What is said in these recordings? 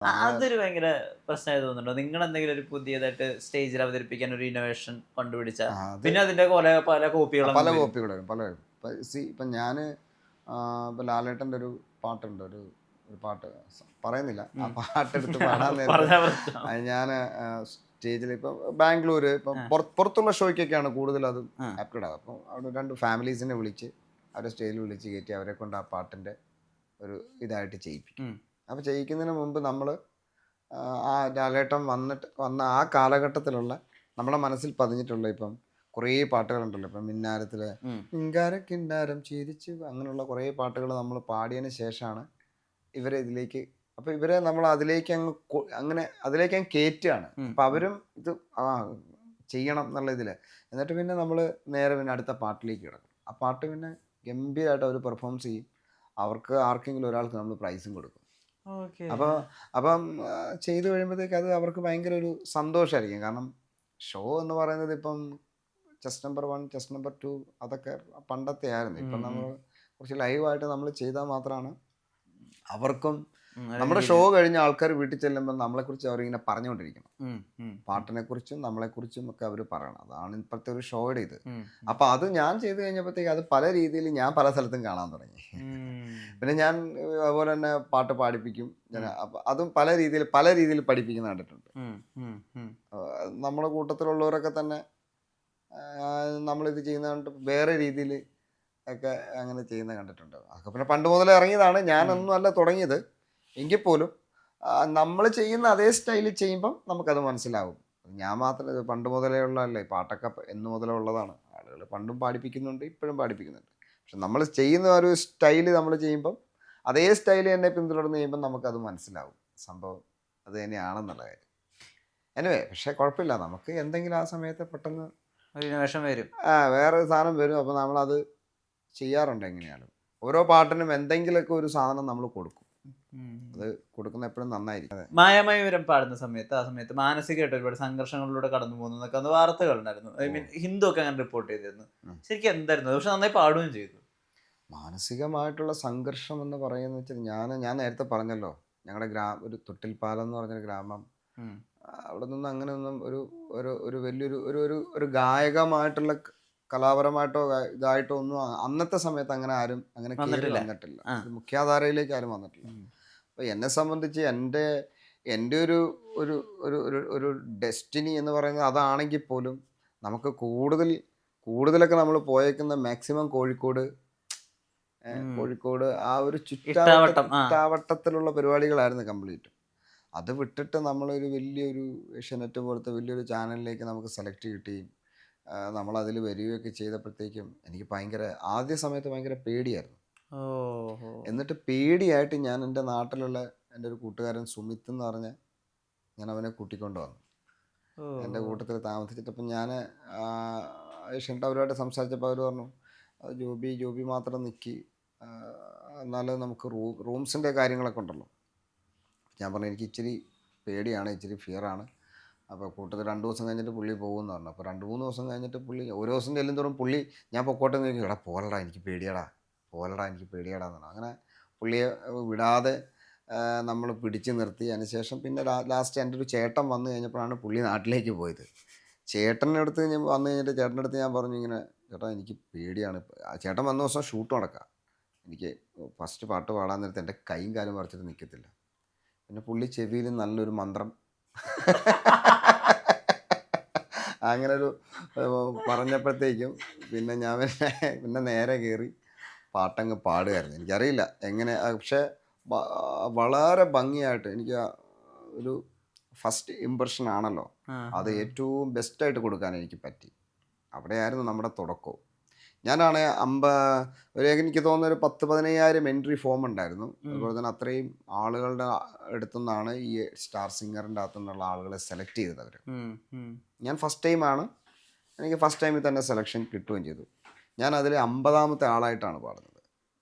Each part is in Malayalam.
അതൊരു ഭയങ്കര പ്രശ്നമായി തോന്നുന്നുണ്ടോ? നിങ്ങൾ എന്തെങ്കിലും ഒരു പുതിയതായിട്ട് സ്റ്റേജിൽ അവതരിപ്പിക്കാൻ ഒരു ഇന്നോവേഷൻ കണ്ടുപിടിച്ച അത് പിന്നെ അതിന്റെ പല കോപ്പികളും പല വരും. കോപ്പികളും പല ഇപ്പം ഞാൻ ഇപ്പം ലാലേട്ടൻ്റെ ഒരു പാട്ടുണ്ട്, ഒരു ഒരു പാട്ട് പറയുന്നില്ല, ആ പാട്ടെടുത്ത് പാടാൻ നേരത്തെ പറഞ്ഞാ പ്രശ്നം. ഞാൻ സ്റ്റേജിൽ ഇപ്പം ബാംഗ്ലൂർ ഇപ്പം പുറത്തുള്ള ഷോയ്ക്കൊക്കെയാണ് കൂടുതൽ അത് ആപ്റ്റഡ് ആകും. അപ്പം അവിടെ 2 ഫാമിലീസിനെ വിളിച്ച് അവരെ സ്റ്റേജിൽ വിളിച്ച് കയറ്റി അവരെ കൊണ്ട് ആ പാട്ടിൻ്റെ ഒരു ഇതായിട്ട് ചെയ്യിപ്പിക്കും. അപ്പോൾ ചെയ്യിക്കുന്നതിന് മുമ്പ് നമ്മൾ ആ ലാലേട്ടൻ വന്ന ആ കാലഘട്ടത്തിലുള്ള നമ്മളെ മനസ്സിൽ പതിഞ്ഞിട്ടുള്ള ഇപ്പം കുറേ പാട്ടുകളുണ്ടല്ലോ. ഇപ്പം മിന്നാരത്തിലെ കിന്നാരം ചിരിച്ച് അങ്ങനെയുള്ള കുറേ പാട്ടുകൾ നമ്മൾ പാടിയതിന് ശേഷമാണ് ഇവരെ ഇതിലേക്ക്, അപ്പോൾ ഇവരെ നമ്മൾ അതിലേക്ക് അങ്ങനെ അതിലേക്ക് അങ്ങ് കയറ്റുകയാണ്. അപ്പം അവരും ഇത് ചെയ്യണം എന്നുള്ള ഇതിൽ. എന്നിട്ട് പിന്നെ നമ്മൾ നേരെ പിന്നെ അടുത്ത പാട്ടിലേക്ക് കിടക്കും. ആ പാട്ട് പിന്നെ ഗംഭീരമായിട്ട് അവർ പെർഫോമൻസ് ചെയ്യും. അവർക്ക് ആർക്കെങ്കിലും ഒരാൾക്ക് നമ്മൾ പ്രൈസും കൊടുക്കും. അപ്പം ചെയ്തു കഴിയുമ്പോഴത്തേക്ക് അത് അവർക്ക് ഭയങ്കര ഒരു സന്തോഷമായിരിക്കും. കാരണം ഷോ എന്ന് പറയുന്നത് ഇപ്പം ചെസ് നമ്പർ 1, ചെസ് നമ്പർ 2 അതൊക്കെ പണ്ടത്തെ ആയിരുന്നു. ഇപ്പം നമ്മൾ കുറച്ച് ലൈവായിട്ട് നമ്മൾ ചെയ്താൽ മാത്രമാണ് അവർക്കും നമ്മുടെ ഷോ കഴിഞ്ഞ ആൾക്കാർ വീട്ടിൽ ചെല്ലുമ്പോൾ നമ്മളെക്കുറിച്ച് അവരിങ്ങനെ പറഞ്ഞുകൊണ്ടിരിക്കണം. പാട്ടിനെക്കുറിച്ചും നമ്മളെക്കുറിച്ചും ഒക്കെ അവർ പറയണം. അതാണ് ഇപ്പോഴത്തെ ഒരു ഷോയുടെ ഇത്. അപ്പം അത് ഞാൻ ചെയ്ത് കഴിഞ്ഞപ്പോഴത്തേക്ക് അത് പല രീതിയിൽ ഞാൻ പല സ്ഥലത്തും കാണാൻ തുടങ്ങി. പിന്നെ ഞാൻ അതുപോലെ തന്നെ പാട്ട് പാടിപ്പിക്കും. അതും പല രീതിയിൽ പഠിപ്പിക്കുന്ന കണ്ടിട്ടുണ്ട്. നമ്മുടെ കൂട്ടത്തിലുള്ളവരൊക്കെ തന്നെ നമ്മളിത് ചെയ്യുന്ന കണ്ട് വേറെ രീതിയിൽ ഒക്കെ അങ്ങനെ ചെയ്യുന്നത് കണ്ടിട്ടുണ്ട്. അതൊക്കെ പിന്നെ പണ്ട് മുതലേ ഇറങ്ങിയതാണ്, ഞാനൊന്നും അല്ല തുടങ്ങിയത്. എങ്കിൽ പോലും നമ്മൾ ചെയ്യുന്ന അതേ സ്റ്റൈലിൽ ചെയ്യുമ്പം നമുക്കത് മനസ്സിലാവും. ഞാൻ മാത്രം ഇത് പണ്ട് മുതലേ ഉള്ളതല്ലേ, പാട്ടൊക്കെ എന്ന് മുതലേ ഉള്ളതാണ്. ആളുകൾ പണ്ടും പാടിപ്പിക്കുന്നുണ്ട്, ഇപ്പോഴും പാടിപ്പിക്കുന്നുണ്ട്. പക്ഷെ നമ്മൾ ചെയ്യുന്ന ഒരു സ്റ്റൈല് നമ്മൾ ചെയ്യുമ്പം അതേ സ്റ്റൈല് തന്നെ പിന്തുടർന്ന് ചെയ്യുമ്പം നമുക്കത് മനസ്സിലാവും സംഭവം അത് തന്നെയാണെന്നുള്ള കാര്യം. എനിവേ, പക്ഷേ കുഴപ്പമില്ല, നമുക്ക് എന്തെങ്കിലും ആ സമയത്ത് പെട്ടെന്ന് വരും, വേറൊരു സാധനം വരും. അപ്പോൾ നമ്മളത് ചെയ്യാറുണ്ട്. എങ്ങനെയാണ് ഓരോ പാട്ടിനും എന്തെങ്കിലുമൊക്കെ ഒരു സാധനം നമ്മൾ കൊടുക്കും. അത് കൊടുക്കുന്ന എപ്പോഴും നന്നായിരിക്കും. മായാമയൂരം പാടുന്ന സമയത്ത് ആ സമയത്ത് മാനസികമായിട്ട് ഒരുപാട് സംഘർഷങ്ങളിലൂടെ കടന്നു പോകുന്നതൊക്കെ അന്ന് വാർത്തകളുണ്ടായിരുന്നു. ഐ മീൻ ഹിന്ദു ഒക്കെ അങ്ങനെ റിപ്പോർട്ട് ചെയ്തിരുന്നു. ശരിക്കും എന്തായിരുന്നു? പക്ഷെ നന്നായി പാടുകയും ചെയ്തു. മാനസികമായിട്ടുള്ള സംഘർഷം എന്ന് പറയുന്നത് വെച്ചാൽ ഞാൻ നേരത്തെ പറഞ്ഞല്ലോ, ഞങ്ങളുടെ ഒരു തൊട്ടിൽപ്പാലം എന്ന് പറഞ്ഞൊരു ഗ്രാമം, അവിടെ നിന്ന് അങ്ങനെ ഒന്നും ഒരു വലിയൊരു ഒരു ഗായകമായിട്ടുള്ള കലാപരമായിട്ടോ ഇതായിട്ടോ ഒന്നും അന്നത്തെ സമയത്ത് അങ്ങനെ ആരും അങ്ങനെ കയറി വന്നിട്ടില്ല. മുഖ്യധാരയിലേക്ക് ആരും വന്നിട്ടില്ല. അപ്പോൾ എന്നെ സംബന്ധിച്ച് എൻ്റെ ഒരു ഡെസ്റ്റിനി എന്ന് പറയുന്നത് അതാണെങ്കിൽ പോലും നമുക്ക് കൂടുതലൊക്കെ നമ്മൾ പോയേക്കുന്ന മാക്സിമം കോഴിക്കോട് ആ ഒരു ചുറ്റാവട്ടത്തിലുള്ള പരിപാടികളായിരുന്നു കംപ്ലീറ്റ്. അത് വിട്ടിട്ട് നമ്മളൊരു വലിയൊരു ഏഷ്യാനെറ്റ് പോലത്തെ വലിയൊരു ചാനലിലേക്ക് നമുക്ക് സെലക്ട് കിട്ടുകയും നമ്മളതിൽ വരികയൊക്കെ ചെയ്തപ്പോഴത്തേക്കും എനിക്ക് ആദ്യ സമയത്ത് ഭയങ്കര പേടിയായിരുന്നു. എന്നിട്ട് പേടിയായിട്ട് ഞാൻ എൻ്റെ നാട്ടിലുള്ള എൻ്റെ ഒരു കൂട്ടുകാരൻ സുമിത്ത് എന്ന് പറഞ്ഞ ഞാൻ അവനെ കൂട്ടിക്കൊണ്ട് വന്നു. എൻ്റെ കൂട്ടത്തിൽ താമസിച്ചിട്ടപ്പം ഞാൻ ഏഷ്യാനെറ്റ് അവരുമായിട്ട് സംസാരിച്ചപ്പോൾ അവർ പറഞ്ഞു, ജോബി മാത്രം നിൽക്കി, എന്നാലും നമുക്ക് റൂംസിൻ്റെ കാര്യങ്ങളൊക്കെ ഉണ്ടല്ലോ. ഞാൻ പറഞ്ഞു എനിക്ക് ഇച്ചിരി പേടിയാണ്, ഇച്ചിരി ഫിയറാണ്. അപ്പോൾ കൂട്ടത്തിൽ 2 ദിവസം കഴിഞ്ഞിട്ട് പുള്ളി പോകുമെന്ന് പറഞ്ഞു. അപ്പോൾ 2-3 ദിവസം കഴിഞ്ഞിട്ട് പുള്ളി ഓരോ ദിവസം ചെല്ലും തോറും പുള്ളി ഞാൻ പൊക്കോട്ടെ എന്ന് ചോദിക്കും, പോലടാ എനിക്ക് പേടിയാടാ എന്ന് പറഞ്ഞു. അങ്ങനെ പുള്ളിയെ വിടാതെ നമ്മൾ പിടിച്ചു നിർത്തി. അതിനുശേഷം പിന്നെ ലാസ്റ്റ് എൻ്റെ ഒരു ചേട്ടൻ വന്നു കഴിഞ്ഞപ്പോഴാണ് പുള്ളി നാട്ടിലേക്ക് പോയത്. ചേട്ടൻ്റെ അടുത്ത് വന്നു കഴിഞ്ഞിട്ട് ചേട്ടൻ്റെ അടുത്ത് ഞാൻ പറഞ്ഞു, ഇങ്ങനെ ചേട്ടാ എനിക്ക് പേടിയാണ്. ചേട്ടൻ വന്ന ദിവസം ഷൂട്ട് നടക്കുക, എനിക്ക് ഫസ്റ്റ് പാട്ട് പാടാൻ നേരത്തെ എൻ്റെ കൈയും കാലും പറിച്ചിട്ട് നിൽക്കത്തില്ല. പിന്നെ പുള്ളി ചെവിയിൽ നല്ലൊരു മന്ത്രം അങ്ങനെ ഒരു പറഞ്ഞപ്പോഴത്തേക്കും പിന്നെ ഞാൻ പിന്നെ നേരെ കയറി പാട്ടങ്ങ് പാടുമായിരുന്നു. എനിക്കറിയില്ല എങ്ങനെ, പക്ഷേ വളരെ ഭംഗിയായിട്ട് എനിക്ക് ഒരു ഫസ്റ്റ് ഇമ്പ്രഷൻ ആണല്ലോ, അത് ഏറ്റവും ബെസ്റ്റായിട്ട് കൊടുക്കാൻ എനിക്ക് പറ്റി. അവിടെയായിരുന്നു നമ്മുടെ തുടക്കവും. ഞാനാണ് എനിക്ക് തോന്നുന്ന ഒരു 10,000-15,000 എൻട്രി ഫോം ഉണ്ടായിരുന്നു. അതുപോലെ തന്നെ അത്രയും ആളുകളുടെ അടുത്തുനിന്നാണ് ഈ സ്റ്റാർ സിംഗറിൻ്റെ അകത്തുനിന്നുള്ള ആളുകളെ സെലക്ട് ചെയ്തത് അവർ. ഞാൻ ഫസ്റ്റ് ടൈമാണ്, എനിക്ക് ഫസ്റ്റ് ടൈമിൽ തന്നെ സെലക്ഷൻ കിട്ടുകയും ചെയ്തു. ഞാൻ അതിൽ 50ാമത്തെ ആളായിട്ടാണ് പാടുന്നത്.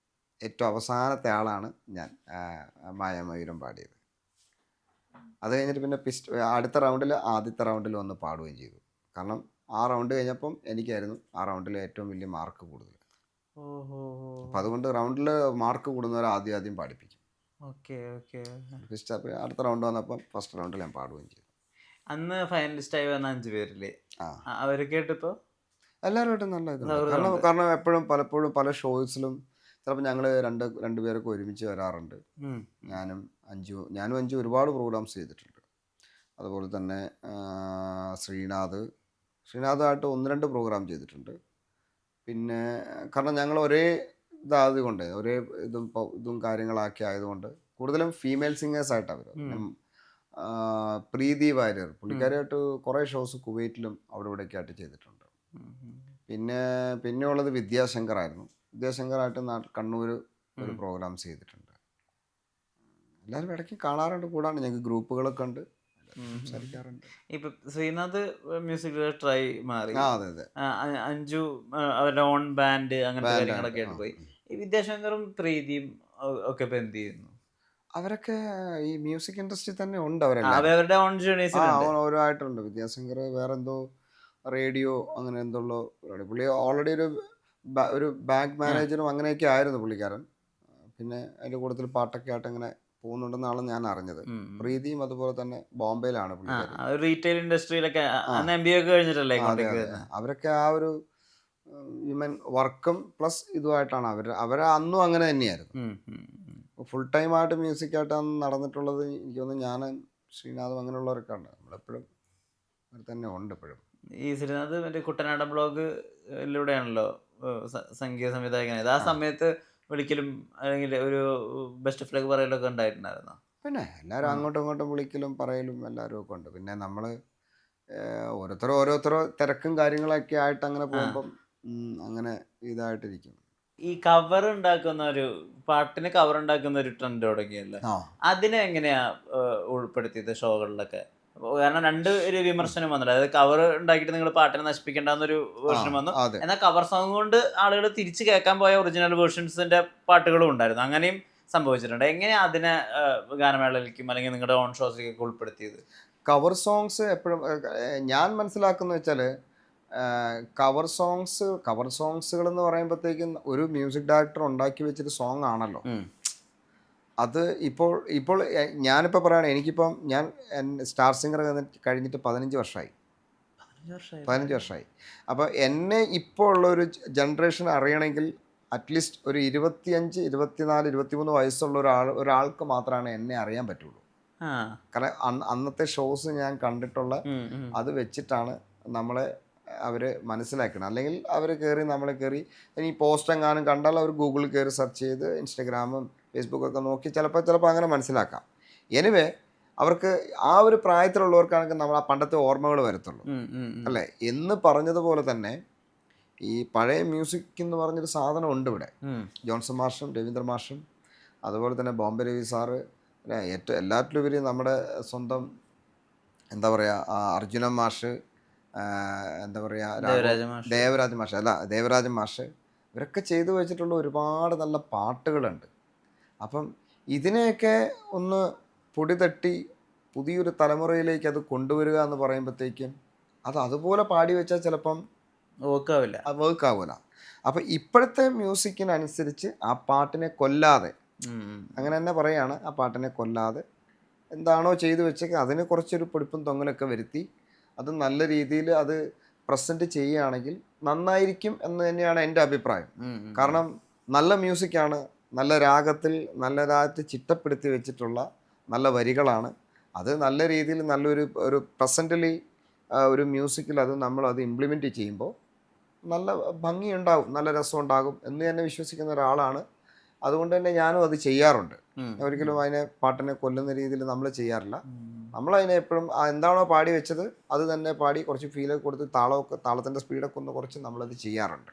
ഏറ്റവും അവസാനത്തെ ആളാണ് ഞാൻ മായാമയൂരം പാടിയത്. അത് കഴിഞ്ഞിട്ട് പിന്നെ അടുത്ത റൗണ്ടിൽ ആദ്യത്തെ റൗണ്ടിൽ വന്ന് പാടുകയും ചെയ്തു. കാരണം ആ റൗണ്ട് കഴിഞ്ഞപ്പം എനിക്കായിരുന്നു ആ റൗണ്ടിൽ ഏറ്റവും വലിയ മാർക്ക് കൂടുതൽ. അപ്പം അതുകൊണ്ട് റൗണ്ടിൽ മാർക്ക് കൂടുന്നവരെ ആദ്യം പാടിപ്പിക്കും. Okay okay. ഇഷ്ടമായി. അടുത്ത റൗണ്ട് വന്നപ്പം ഫസ്റ്റ് റൗണ്ടിൽ ഞാൻ പാടുകയും ചെയ്തു. അന്ന് ഫൈനലിസ്റ്റ് ആയി വന്ന 5 പേരില്ലേ, ആ അവരൊക്കെ ആയിട്ടിപ്പോ എല്ലാവരുമായിട്ടും നല്ല ഇതുണ്ട്. കാരണം സൗഹൃദമുണ്ട്. കാരണം എപ്പോഴും പലപ്പോഴും പല ഷോസിലും ചിലപ്പോൾ ഞങ്ങൾ രണ്ടുപേരൊക്കെ ഒരുമിച്ച് വരാറുണ്ട്. ഉം. ഞാനും അഞ്ചു ഒരുപാട് പ്രോഗ്രാംസ് ചെയ്തിട്ടുണ്ട്. അതുപോലെ തന്നെ ശ്രീനാഥായിട്ട് 1-2 പ്രോഗ്രാം ചെയ്തിട്ടുണ്ട്. പിന്നെ കാരണം ഞങ്ങൾ ഒരേ ഇതായതുകൊണ്ട് ഒരേ ഇതും കാര്യങ്ങളാക്കി ആയതുകൊണ്ട് കൂടുതലും ഫീമെയിൽ സിംഗേഴ്സായിട്ടാണ് അവർ. പ്രീതി വാര്യർ പുള്ളിക്കാരായിട്ട് കുറേ ഷോസ് കുവൈറ്റിലും അവിടെ ഇവിടെയൊക്കെ ആയിട്ട് ചെയ്തിട്ടുണ്ട്. പിന്നെ ഉള്ളത് വിദ്യാശങ്കറായിരുന്നു. വിദ്യാശങ്കറായിട്ട് കണ്ണൂർ ഒരു പ്രോഗ്രാംസ് ചെയ്തിട്ടുണ്ട്. എല്ലാവരും ഇടയ്ക്ക് കാണാറുണ്ട്, കൂടാണ്ട് ഞങ്ങൾക്ക് ഗ്രൂപ്പുകളൊക്കെ ഉണ്ട്, സംസാരിക്കാറുണ്ട്. ഇപ്പൊ ശ്രീനാഥ് മ്യൂസിക് ഡയറക്ടറായി മാറി. അതെ അതെ. അഞ്ജു അവരുടെ ഓൺ ബാൻഡ് അങ്ങനത്തെ Band കാര്യങ്ങളൊക്കെ ആയിട്ട് പോയി. ഈ വിദ്യാശങ്കറും പ്രീതിയും ഒക്കെ ഇപ്പൊ എന്ത് ചെയ്യുന്നു? അവരൊക്കെ ഈ മ്യൂസിക് ഇൻഡസ്ട്രി തന്നെ ഉണ്ട്. അവരെല്ലാം അവരുടെ ഓൺ ജേണീസിലുണ്ട്. ഓരോ ആയിട്ടുണ്ട്. വിദ്യാശങ്കർ വേറെ എന്തോ റേഡിയോ അങ്ങനെ എന്തോ പുള്ളി ഓൾറെഡി ഒരു ബാങ്ക് മാനേജറും അങ്ങനെയൊക്കെ ആയിരുന്നു പുള്ളിക്കാരൻ. പിന്നെ അതിൻ്റെ കൂടുതൽ പാട്ടൊക്കെ ആയിട്ട് അങ്ങനെ പോകുന്നുണ്ടെന്നാണ് ഞാൻ അറിഞ്ഞത്. പ്രീതിയും അതുപോലെ തന്നെ ബോംബെയിലാണ് പുള്ളിക്കാരൻ. റീറ്റെയിൽ ഇൻഡസ്ട്രിയിലൊക്കെ MBA ഒക്കെ കഴിഞ്ഞിട്ടല്ലേ ഇങ്ങോട്ടേക്ക് വരുന്നത്? അവരൊക്കെ ആ ഒരു ഹ്യൂമൻ വർക്കും പ്ലസ് ഇതുമായിട്ടാണ് അവർ അന്നും അങ്ങനെ തന്നെയായിരുന്നു. ഫുൾ ടൈം ആയിട്ട് മ്യൂസിക്കായിട്ടാണ് നടന്നിട്ടുള്ളത്. എനിക്ക് തോന്നുന്നു ഞാൻ ശ്രീനാഥും അങ്ങനെയുള്ളവരൊക്കെ ഉണ്ട്. നമ്മളെപ്പോഴും അവർ തന്നെ ഉണ്ട് ഇപ്പോഴും. ഈ ശ്രീനാഥ് മറ്റേ കുട്ടനാടൻ ബ്ലോഗിലൂടെയാണല്ലോ സംഗീത സംവിധായകനായത്. ആ സമയത്ത് വിളിക്കലും അല്ലെങ്കിൽ ഒരു ബെസ്റ്റ് ഓഫ് ലക്ക് പറയലൊക്കെ ഉണ്ടായിട്ടുണ്ടായിരുന്നോ? പിന്നെ എല്ലാവരും അങ്ങോട്ടും ഇങ്ങോട്ടും വിളിക്കലും പറയലും എല്ലാവരും ഒക്കെ ഉണ്ട്. പിന്നെ നമ്മൾ ഓരോരുത്തരോ തിരക്കും കാര്യങ്ങളൊക്കെ ആയിട്ട് അങ്ങനെ പോകുമ്പം അങ്ങനെ ഇതായിട്ടിരിക്കും. ഈ കവർ ഉണ്ടാക്കുന്ന പാട്ടിന് കവർ ഉണ്ടാക്കുന്ന ഒരു ട്രെൻഡ് തുടങ്ങിയല്ലോ, അതിനെ എങ്ങനെയാ ഉൾപ്പെടുത്തിയത് ഷോകളിലൊക്കെ? കാരണം ഒരു വിമർശനം വന്നല്ലോ, അതായത് കവർ ഉണ്ടാക്കിയിട്ട് നിങ്ങൾ പാട്ടിനെ നശിപ്പിക്കേണ്ടെന്നൊരു വേർഷൻ വന്നു. എന്നാൽ കവർ സോങ് കൊണ്ട് ആളുകൾ തിരിച്ചു കേൾക്കാൻ പോയ ഒറിജിനൽ വേർഷൻസിന്റെ പാട്ടുകളും ഉണ്ടായിരുന്നു. അങ്ങനെയും സംഭവിച്ചിട്ടുണ്ട്. എങ്ങനെയാ അതിനെ ഗാനമേളയിലേക്കും അല്ലെങ്കിൽ നിങ്ങളുടെ ഓൺ ഷോസിലേക്കൊക്കെ ഉൾപ്പെടുത്തിയത്? കവർ സോങ്സ് എപ്പോഴും ഞാൻ മനസ്സിലാക്കുന്ന വെച്ചാൽ കവർ സോങ്സുകൾ എന്ന് പറയുമ്പോഴത്തേക്കും ഒരു മ്യൂസിക് ഡയറക്ടർ ഉണ്ടാക്കി വെച്ചൊരു സോങ് ആണല്ലോ അത്. ഇപ്പോൾ ഞാനിപ്പോൾ പറയുകയാണ്, എനിക്കിപ്പം ഞാൻ സ്റ്റാർ സിംഗർ കഴിഞ്ഞിട്ട് 15 വർഷമായി. 15 വർഷമായി. അപ്പോൾ എന്നെ ഇപ്പോൾ ഉള്ളൊരു ജനറേഷൻ അറിയണമെങ്കിൽ അറ്റ്ലീസ്റ്റ് ഒരു 25, 24, 23 വയസ്സുള്ള ഒരാൾക്ക് മാത്രമാണ് എന്നെ അറിയാൻ പറ്റുള്ളൂ. കാരണം അന്നത്തെ ഷോസ് ഞാൻ കണ്ടിട്ടുള്ള അത് വെച്ചിട്ടാണ് നമ്മളെ അവർ മനസ്സിലാക്കണം. അല്ലെങ്കിൽ അവർ നമ്മളെ കയറി ഇനി പോസ്റ്റ് എങ്ങാനും കണ്ടാൽ അവർ ഗൂഗിളിൽ കയറി സെർച്ച് ചെയ്ത് ഇൻസ്റ്റഗ്രാമും ഫേസ്ബുക്കൊക്കെ നോക്കി ചിലപ്പോൾ അങ്ങനെ മനസ്സിലാക്കാം. എനിവേ അവർക്ക് ആ ഒരു പ്രായത്തിലുള്ളവർക്കാണെങ്കിൽ നമ്മൾ ആ പണ്ടത്തെ ഓർമ്മകൾ വരത്തുള്ളൂ അല്ലേ എന്ന് പറഞ്ഞതുപോലെ തന്നെ ഈ പഴയ മ്യൂസിക് എന്ന് പറഞ്ഞൊരു സാധനം ഉണ്ട് ഇവിടെ. ജോൺസൺ മാഷും രവീന്ദ്ര മാഷും അതുപോലെ തന്നെ ബോംബെ രവി സാറ്, എല്ലാറ്റിലും ഉപരി നമ്മുടെ സ്വന്തം എന്താ പറയുക അർജുനൻ മാഷ്, എന്താ പറയുക ദേവരാജൻ മാഷ്, ഇവരൊക്കെ ചെയ്തു വെച്ചിട്ടുള്ള ഒരുപാട് നല്ല പാട്ടുകളുണ്ട്. അപ്പം ഇതിനെയൊക്കെ ഒന്ന് പൊടി തട്ടി പുതിയൊരു തലമുറയിലേക്ക് അത് കൊണ്ടുവരിക എന്ന് പറയുമ്പോഴത്തേക്കും അതുപോലെ പാടി വെച്ചാൽ ചിലപ്പം വർക്കാവില്ല. അപ്പം ഇപ്പോഴത്തെ മ്യൂസിക്കിനനുസരിച്ച് ആ പാട്ടിനെ കൊല്ലാതെ, അങ്ങനെ തന്നെ പറയുകയാണ്, ആ പാട്ടിനെ കൊല്ലാതെ എന്താണോ ചെയ്തു വെച്ചെങ്കിൽ അതിന് കുറച്ചൊരു പൊടിപ്പും തൊങ്ങലൊക്കെ വരുത്തി അത് നല്ല രീതിയിൽ അത് പ്രസൻറ്റ് ചെയ്യുകയാണെങ്കിൽ നന്നായിരിക്കും എന്ന് തന്നെയാണ് എൻ്റെ അഭിപ്രായം. കാരണം നല്ല മ്യൂസിക്കാണ്, നല്ല രാഗത്തിൽ ചിട്ടപ്പെടുത്തി വെച്ചിട്ടുള്ള നല്ല വരികളാണ്. അത് നല്ല രീതിയിൽ ഒരു പ്രസൻ്റലി ഒരു മ്യൂസിക്കിൽ നമ്മളത് ഇംപ്ലിമെൻറ്റ് ചെയ്യുമ്പോൾ നല്ല ഭംഗിയുണ്ടാകും, നല്ല രസമുണ്ടാകും എന്ന് തന്നെ വിശ്വസിക്കുന്ന ഒരാളാണ്. അതുകൊണ്ട് തന്നെ ഞാനും അത് ചെയ്യാറുണ്ട്. ഒരിക്കലും പാട്ടിനെ കൊല്ലുന്ന രീതിയിൽ നമ്മൾ ചെയ്യാറില്ല. നമ്മളതിനെ എപ്പോഴും എന്താണോ പാടി വെച്ചത് അത് തന്നെ പാടി കുറച്ച് ഫീലൊക്കെ കൊടുത്ത് താളത്തിൻ്റെ സ്പീഡൊക്കെ ഒന്ന് കുറച്ച് നമ്മളത് ചെയ്യാറുണ്ട്.